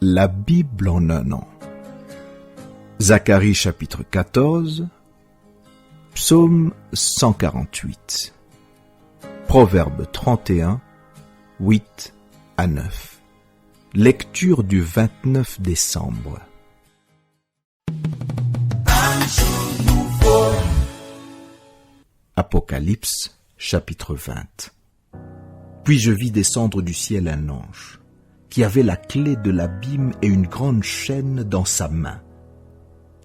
La Bible en un an. Zacharie chapitre 14, Psaume 148, Proverbe 31, 8 à 9. Lecture du 29 décembre. Apocalypse chapitre 20. Puis je vis descendre du ciel un ange, qui avait la clé de l'abîme et une grande chaîne dans sa main.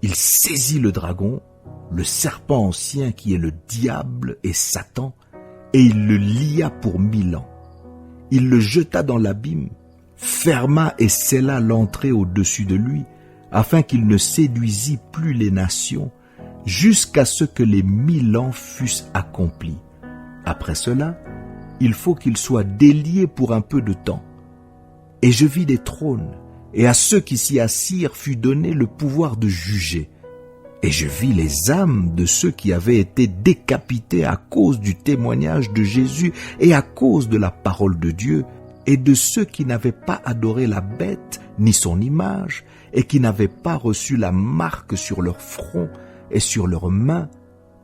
Il saisit le dragon, le serpent ancien qui est le diable et Satan, et il le lia pour 1000 ans. Il le jeta dans l'abîme, ferma et scella l'entrée au-dessus de lui, afin qu'il ne séduisît plus les nations, jusqu'à ce que les 1000 ans fussent accomplis. Après cela, il faut qu'il soit délié pour un peu de temps. Et je vis des trônes, et à ceux qui s'y assirent fut donné le pouvoir de juger. Et je vis les âmes de ceux qui avaient été décapités à cause du témoignage de Jésus et à cause de la parole de Dieu, et de ceux qui n'avaient pas adoré la bête ni son image, et qui n'avaient pas reçu la marque sur leur front et sur leurs mains.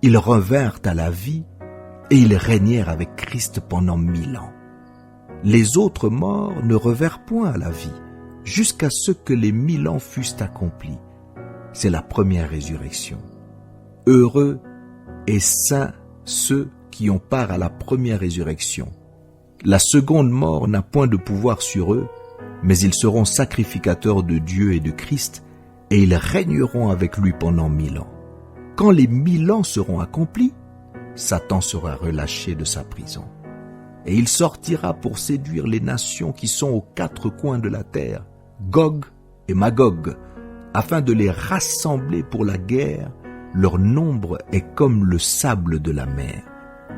Ils revinrent à la vie, et ils régnèrent avec Christ pendant 1000 ans. Les autres morts ne revinrent point à la vie, jusqu'à ce que les 1000 ans fussent accomplis. C'est la première résurrection. Heureux et saints ceux qui ont part à la première résurrection. La seconde mort n'a point de pouvoir sur eux, mais ils seront sacrificateurs de Dieu et de Christ, et ils régneront avec lui pendant 1000 ans. Quand les 1000 ans seront accomplis, Satan sera relâché de sa prison. Et il sortira pour séduire les nations qui sont aux 4 coins de la terre, Gog et Magog, afin de les rassembler pour la guerre. Leur nombre est comme le sable de la mer.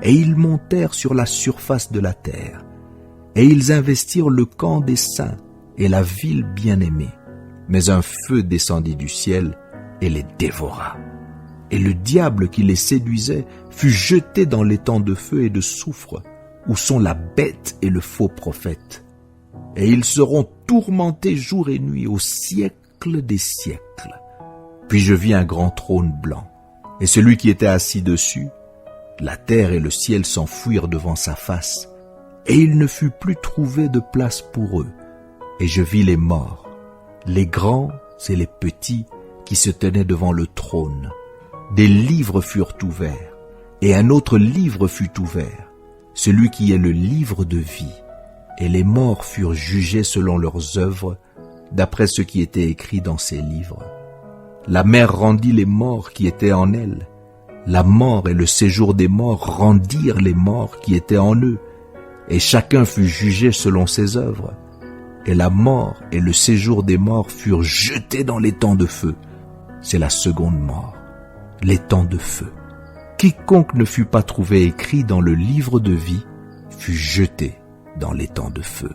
Et ils montèrent sur la surface de la terre. Et ils investirent le camp des saints et la ville bien-aimée. Mais un feu descendit du ciel et les dévora. Et le diable qui les séduisait fut jeté dans l'étang de feu et de soufre, où sont la bête et le faux prophète. Et ils seront tourmentés jour et nuit au siècle des siècles. Puis je vis un grand trône blanc, et celui qui était assis dessus. La terre et le ciel s'enfuirent devant sa face, et il ne fut plus trouvé de place pour eux. Et je vis les morts, les grands et les petits, qui se tenaient devant le trône. Des livres furent ouverts, et un autre livre fut ouvert, celui qui est le livre de vie. Et les morts furent jugés selon leurs œuvres, d'après ce qui était écrit dans ces livres. La mer rendit les morts qui étaient en elle. La mort et le séjour des morts rendirent les morts qui étaient en eux, et chacun fut jugé selon ses œuvres. Et la mort et le séjour des morts furent jetés dans l'étang de feu. C'est la seconde mort, l'étang de feu. Quiconque ne fut pas trouvé écrit dans le livre de vie fut jeté dans l'étang de feu.